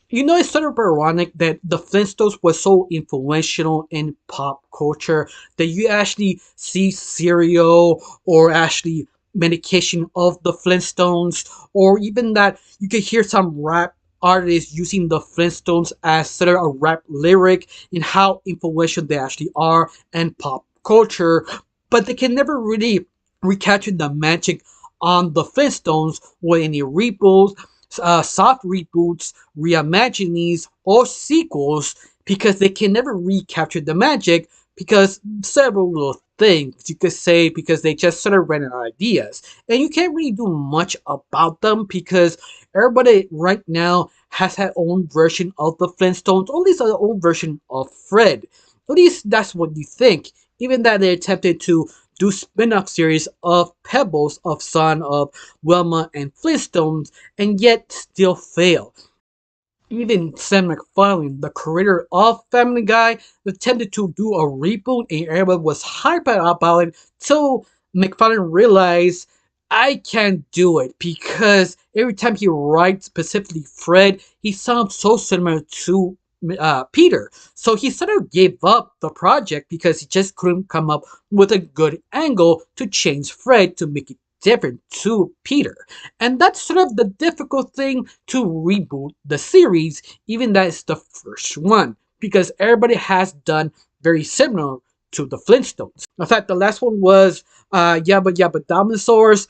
You know, it's sort of ironic that the Flintstones was so influential in pop culture that you actually see cereal or actually medication of the Flintstones, or even that you could hear some rap artists using the Flintstones as sort of a rap lyric in how influential they actually are in pop culture, but they can never really recapture the magic on the Flintstones with any reboots, soft reboots, reimaginings, or sequels because they can never recapture the magic because several little things you could say because they just sort of ran out of ideas. And you can't really do much about them because everybody right now has their own version of the Flintstones, or at least their own version of Fred. At least that's what you think. Even that they attempted to do spin-off series of Pebbles of Son of Wilma and Flintstones and yet still fail. Even Sam MacFarlane, the creator of Family Guy, attempted to do a reboot and everyone was hyped about it till MacFarlane realized I can't do it because every time he writes specifically Fred, he sounds so similar to Peter. So he sort of gave up the project because he just couldn't come up with a good angle to change Fred to make it different to Peter. And that's sort of the difficult thing to reboot the series, even that it's the first one, because everybody has done very similar to the Flintstones. In fact, the last one was Yabba Yabba Dinosaurs.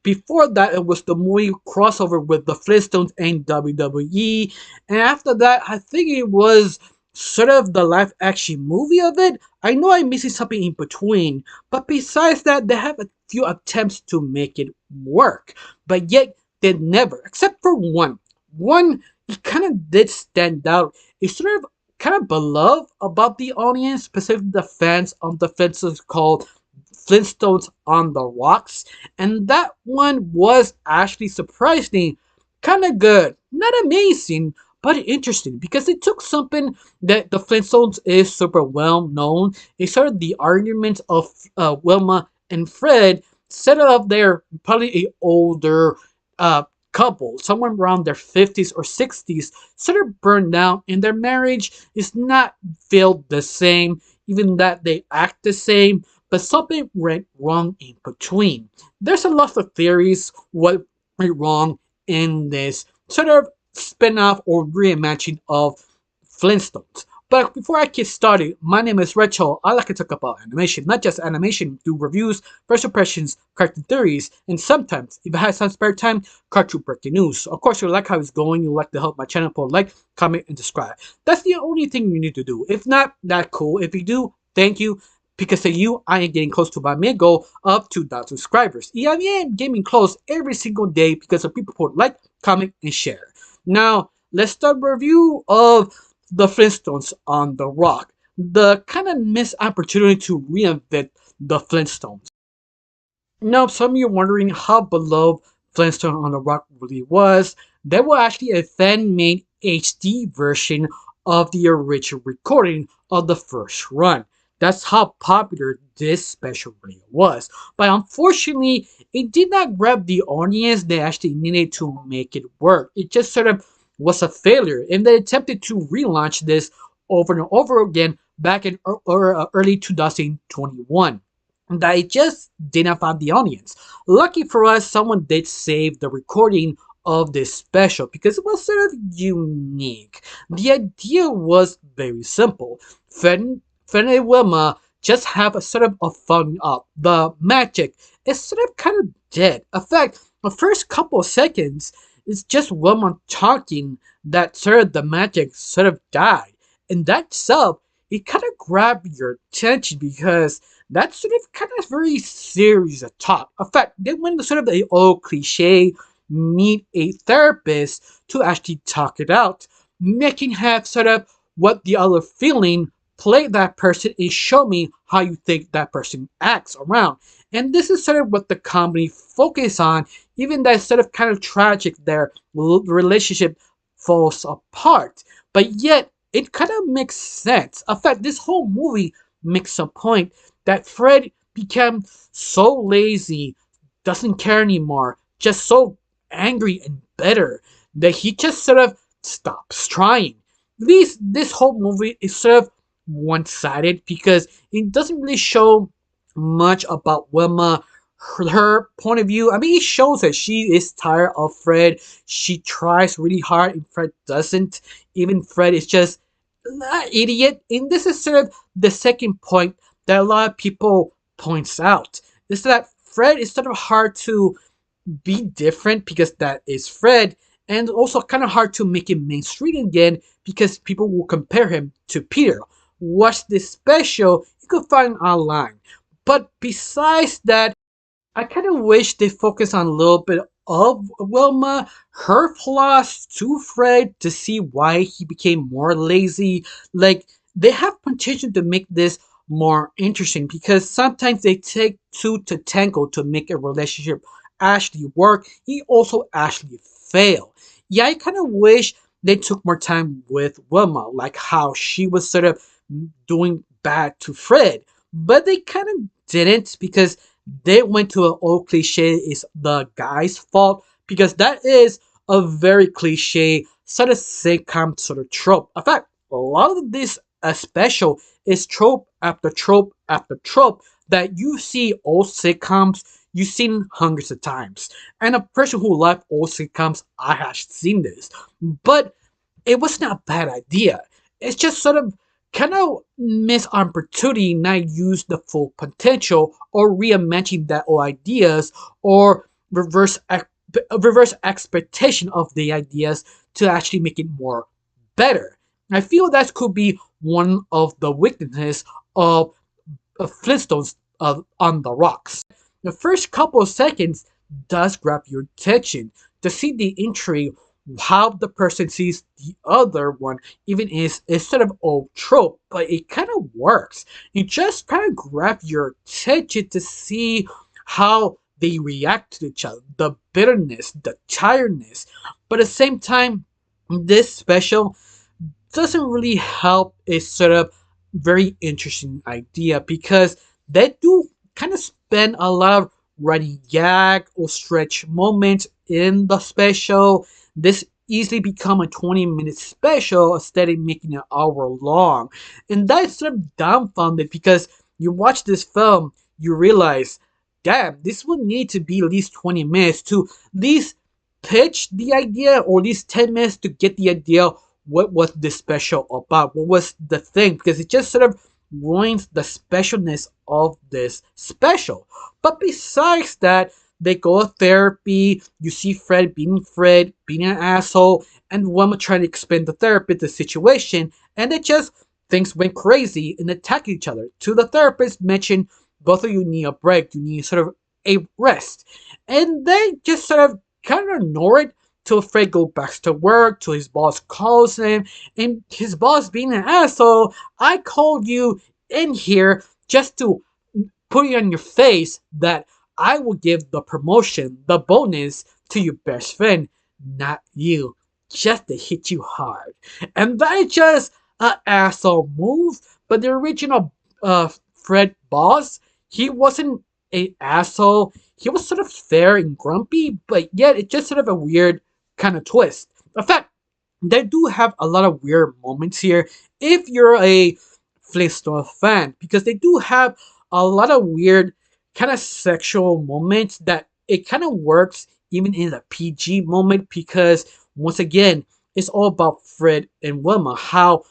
Before that, it was the movie crossover with the Flintstones and WWE. And after that, I think it was sort of the live action movie of it. I know I'm missing something in between, but besides that, they have a few attempts to make it work. But yet, they never, except for one. One, it kind of did stand out. It's sort of kind of beloved about the audience, specifically the fans of the Flintstones, called Flintstones on the Rocks, and that one was actually surprisingly kind of good. Not amazing, but interesting because it took something that the Flintstones is super well known. It started the arguments of Wilma and Fred, set up their probably a older uh, couple, someone around their 50s or 60s, sort of burned down, and their marriage is not felt the same, even that they act the same, but something went wrong in between. There's a lot of theories what went wrong in this sort of spin-off or reimagining of Flintstones. But before I get started, my name is Rachel. I like to talk about animation, not just animation, do reviews, first impressions, cartoon theories, and sometimes, if I have some spare time, cartoon breaking news. Of course, you like how it's going, you like to help my channel, put a like, comment, and subscribe. That's the only thing you need to do. If not, that cool. If you do, thank you. Because of you, I am getting close to my main goal of 2,000 subscribers. Yeah, I am getting close every single day because of people who like, comment, and share. Now, let's start a review of the Flintstones on the Rock. The kind of missed opportunity to reinvent the Flintstones. Now, some of you are wondering how beloved Flintstone on the Rock really was. There was actually a fan-made HD version of the original recording of the first run. That's how popular this special radio was. But unfortunately, it did not grab the audience they actually needed to make it work. It just sort of was a failure, and they attempted to relaunch this over and over again back in early 2021 that it just didn't find the audience. Lucky for us, someone did save the recording of this special because it was sort of unique. The idea was very simple. Fred and Wilma just have a sort of a fun up. The magic is sort of kind of dead. In fact, the first couple of seconds is just Wilma talking that sort of the magic sort of died. And that itself, it kind of grabbed your attention because that's sort of kind of very serious talk. In fact, they went to sort of the old cliche meet a therapist to actually talk it out, making have sort of what the other feeling, play that person and show me how you think that person acts around. And this is sort of what the comedy focus on, even though it's sort of kind of tragic their relationship falls apart. But yet, it kind of makes sense. In fact, this whole movie makes a point that Fred became so lazy, doesn't care anymore, just so angry and bitter that he just sort of stops trying. This whole movie is sort of one-sided because it doesn't really show much about Wilma, her point of view. I mean, it shows that she is tired of Fred. She tries really hard, and Fred doesn't. Even Fred is just an idiot. And this is sort of the second point that a lot of people points out is that Fred is sort of hard to be different because that is Fred, and also kind of hard to make him mainstream again because people will compare him to Peter. Watch this special, you can find online. But besides that, I kind of wish they focus on a little bit of Wilma, her flaws to Fred to see why he became more lazy. Like, they have potential to make this more interesting because sometimes they take two to tango to make a relationship actually work. He also actually fail. Yeah, I kind of wish they took more time with Wilma, like how she was sort of doing bad to Fred. But they kind of didn't because they went to an old cliche is the guy's fault because that is a very cliche sort of sitcom sort of trope. In fact, a lot of this special is trope after trope after trope that you see old sitcoms you've seen hundreds of times. And a person who loved old sitcoms, I have seen this. But it was not a bad idea. It's just sort of kind of missed opportunity not use the full potential or reimagine that old ideas or reverse expectation of the ideas to actually make it more better. I feel that could be one of the weaknesses of Flintstones on the rocks. The first couple of seconds does grab your attention to see the intrigue, how the person sees the other one, even is sort of old trope, but it kind of works. It just kind of grabs your attention to see how they react to each other, the bitterness, the tiredness. But at the same time, this special doesn't really help a sort of very interesting idea because they do kind of spend a lot of running gag or stretch moments in the special. This easily become a 20-minute special instead of making an hour long. And that's sort of dumbfounded because you watch this film, you realize, damn, this would need to be at least 20 minutes to at least pitch the idea or at least 10 minutes to get the idea what was this special about, what was the thing, because it just sort of ruins the specialness of this special. But besides that, they go to therapy, you see Fred, being an asshole, and Wilma trying to explain to the therapist the situation, and it just, things went crazy and attacked each other. To the therapist mentioned, both of you need a break, you need sort of a rest. And they just sort of kind of ignore it till Fred goes back to work, till his boss calls him, and his boss being an asshole, I called you in here just to put it on your face that I will give the promotion, the bonus to your best friend, not you, just to hit you hard. And that is just an asshole move, but the original Fred boss, he wasn't an asshole. He was sort of fair and grumpy, but yet it's just sort of a weird kind of twist. In fact, they do have a lot of weird moments here if you're a Flintstone fan, because they do have a lot of weird kind of sexual moments that it kind of works even in a PG moment because once again, it's all about Fred and Wilma, how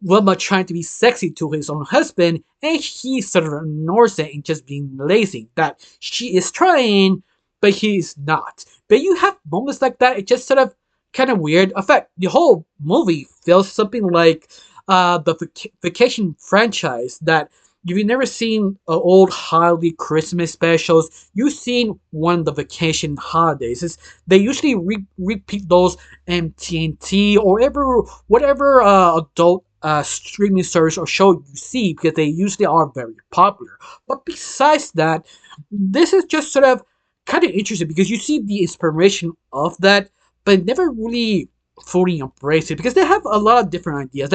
Wilma trying to be sexy to his own husband and he sort of ignores it and just being lazy. That she is trying, but he is not. But you have moments like that, it just sort of kind of weird. In fact, the whole movie feels something like the Vacation franchise that if you've never seen old holiday Christmas specials, you've seen one of the vacation holidays. They usually repeat those in TNT or whatever adult streaming service or show you see because they usually are very popular. But besides that, this is just sort of kind of interesting because you see the inspiration of that, but never really fully embrace it because they have a lot of different ideas.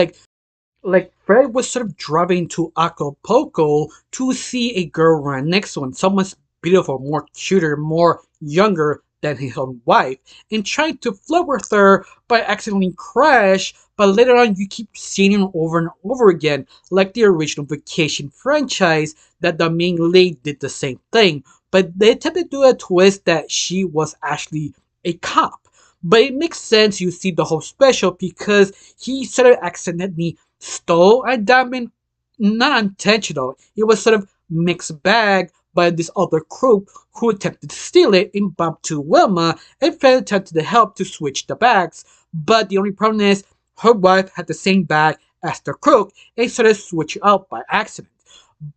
Like Fred was sort of driving to Acapulco to see a girl right next to him, someone's beautiful, more cuter, more younger than his own wife and trying to flirt with her by accidentally crash, but later on you keep seeing him over and over again, like the original Vacation franchise, that the main lead did the same thing, but they attempted to do a twist that she was actually a cop. But it makes sense you see the whole special because he sort of accidentally stole a diamond, not intentional. It was sort of mixed bag by this other crook who attempted to steal it and bumped to Wilma and Fred attempted to help to switch the bags. But the only problem is her wife had the same bag as the crook and sort of switched out by accident.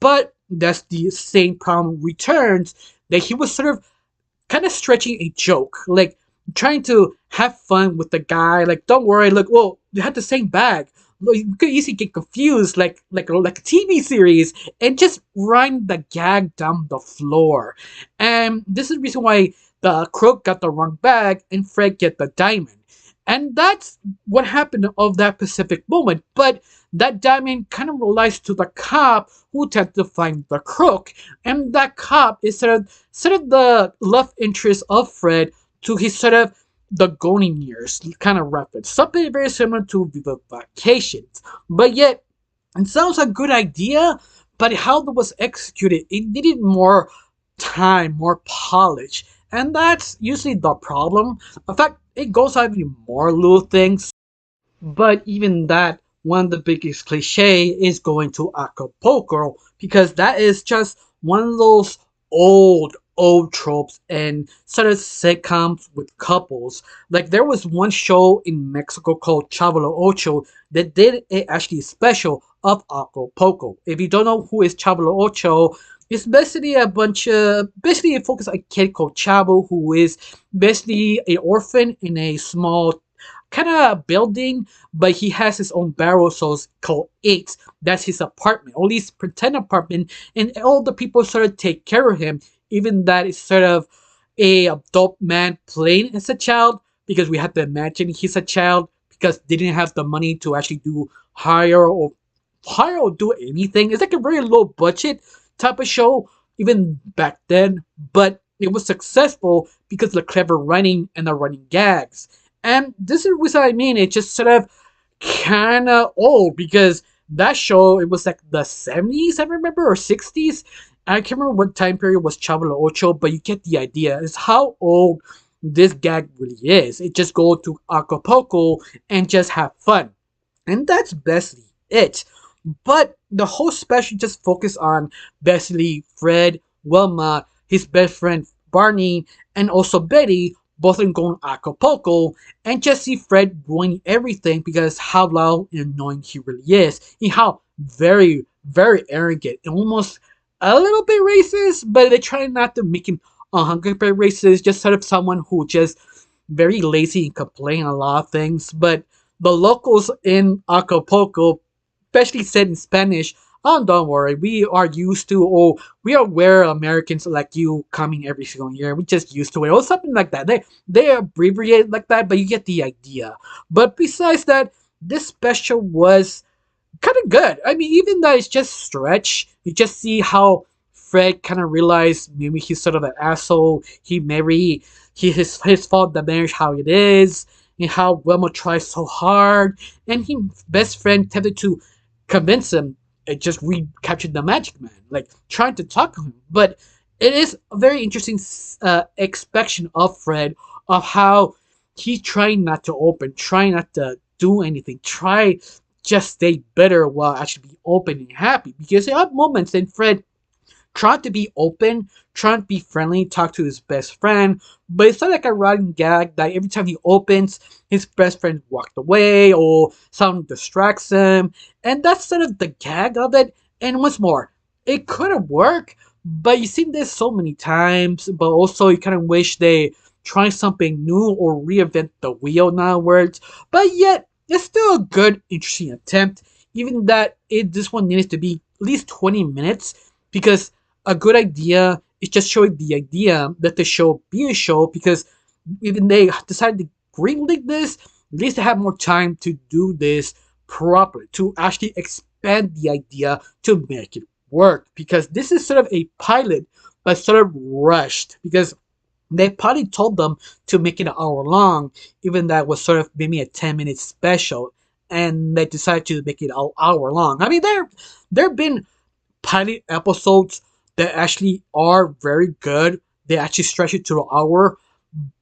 But that's the same problem returns that he was sort of kind of stretching a joke, like trying to have fun with the guy. Like, don't worry, look, well, they had the same bag. Look, you could easily get confused, like a TV series, and just run the gag down the floor. And this is the reason why the crook got the wrong bag and Fred get the diamond. And that's what happened of that specific moment. But that diamond kind of relates to the cop who attempted to find the crook, and that cop is sort of the love interest of Fred to his sort of the golden years kind of reference, something very similar to the Vacations. But yet, it sounds a good idea, but how it was executed, it needed more time, more polish, and that's usually the problem. In fact, it goes on even more little things, but even that, one of the biggest cliche is going to Acapulco because that is just one of those old tropes and sort of sitcoms with couples. Like there was one show in Mexico called Chavalo Ocho that did it actually special of Acapulco. If you don't know who is Chavalo Ocho, it's basically a bunch of basically it focuses on a kid called Chavo who is basically a orphan in a small kind of building, but he has his own barrel, so it's called Eight. That's his apartment, or at least pretend apartment, and all the people sort of take care of him, even that is sort of a adult man playing as a child, because we have to imagine he's a child because they didn't have the money to actually do hire or do anything. It's like a very low budget type of show, even back then, but it was successful because of the clever writing and the running gags. And this is what I mean. It's just sort of kind of old because that show, it was like the 70s, I remember, or 60s. I can't remember what time period was Chavalo Ocho, but you get the idea. It's how old this gag really is. It just go to Acapulco and just have fun. And that's basically it. But the whole special just focused on basically Fred, Wilma, his best friend Barney, and also Betty, both in going to Acapulco, and just see Fred ruining everything because how loud and annoying he really is, and how very, very arrogant and almost a little bit racist, but they try not to make him 100% racist, just sort of someone who just very lazy and complain a lot of things. But the locals in Acapulco, especially said in Spanish, oh, don't worry, we are used to, or we are aware Americans like you coming every single year. We just used to it, or something like that. They abbreviate like that, but you get the idea. But besides that, this special was kind of good. I mean, even though it's just stretch, you just see how Fred kind of realized maybe he's sort of an asshole. His fault the marriage how it is, and how Wilma tries so hard, and his best friend tempted to convince him and just recaptured the Magic Man, like trying to talk to him. But it is a very interesting expression of Fred of how he's trying not to open, trying not to do anything, try just stay bitter while actually be open and happy. Because there are moments in Fred trying to be open, trying to be friendly, talk to his best friend, but it's not like a running gag that every time he opens, his best friend walked away or something distracts him, and that's sort of the gag of it. And once more, it could have worked, but you've seen this so many times, but also you kind of wish they try something new or reinvent the wheel now words, but yet it's still a good, interesting attempt, even that this one needs to be at least 20 minutes, because a good idea is just showing the idea that the show be a show, because even they decided to greenlight this, at least they have more time to do this properly, to actually expand the idea to make it work. Because this is sort of a pilot, but sort of rushed. Because They probably told them to make it an hour long, even that was sort of maybe a 10-minute special, and they decided to make it an hour long. I mean, there have been pilot episodes that actually are very good. They actually stretch it to an hour,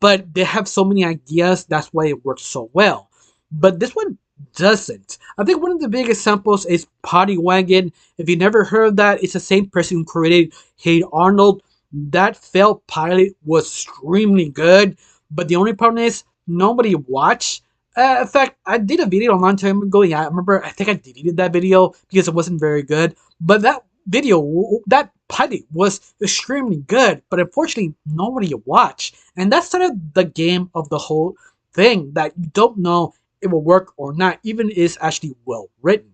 but they have so many ideas. That's why it works so well. But this one doesn't. I think one of the big examples is Potty Wagon. If you never heard of that, it's the same person who created Hey Arnold. That failed pilot was extremely good, but the only problem is nobody watched. In fact, I did a video a long time ago. Yeah, I remember. I think I deleted that video because it wasn't very good. But that video, that pilot was extremely good, but unfortunately, nobody watched. And that's sort of the game of the whole thing, that you don't know it will work or not, even if it's actually well written.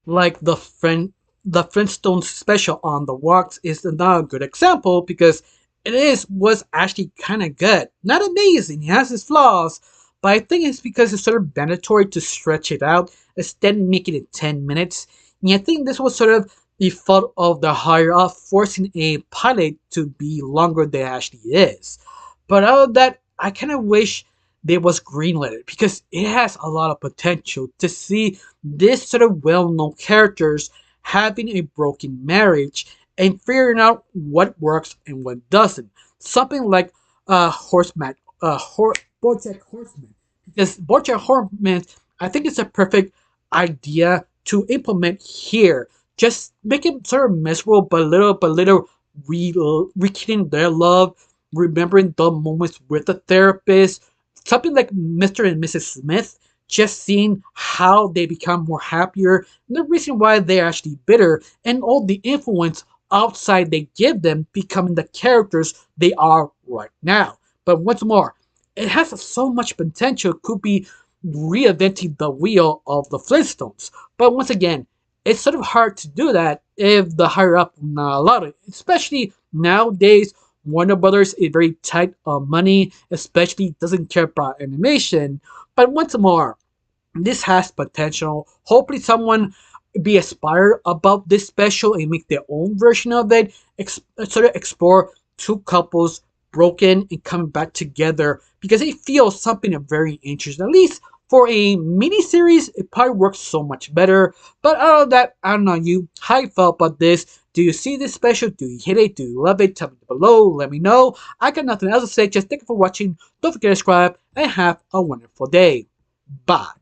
Like the Flintstones special on the Walks is another good example because was actually kind of good, not amazing. It has its flaws, but I think it's because it's sort of mandatory to stretch it out instead of making it 10 minutes. And I think this was sort of the fault of the higher up forcing a pilot to be longer than it actually is. But out of that, I kind of wish they was greenlit because it has a lot of potential to see this sort of well-known characters having a broken marriage and figuring out what works and what doesn't. Something like Horseman, BoJack Horseman, because BoJack Horseman, I think it's a perfect idea to implement here. Just make it sort of miserable, but little, rekindling their love, remembering the moments with the therapist, something like Mr. and Mrs. Smith, just seeing how they become more happier, and the reason why they're actually bitter, and all the influence outside they give them becoming the characters they are right now. But once more, it has so much potential, could be reinventing the wheel of the Flintstones. But once again, it's sort of hard to do that if the higher up not allow it, especially nowadays. Warner Brothers is very tight on money, especially doesn't care about animation. But once more, this has potential. Hopefully, someone be inspired about this special and make their own version of it. Sort of explore two couples broken and coming back together because it feels something very interesting. At least for a mini series, it probably works so much better. But out of that, I don't know you. How you felt about this? Do you see this special? Do you hate it? Do you love it? Tell me below. Let me know. I got nothing else to say. Just thank you for watching. Don't forget to subscribe and have a wonderful day. Bye.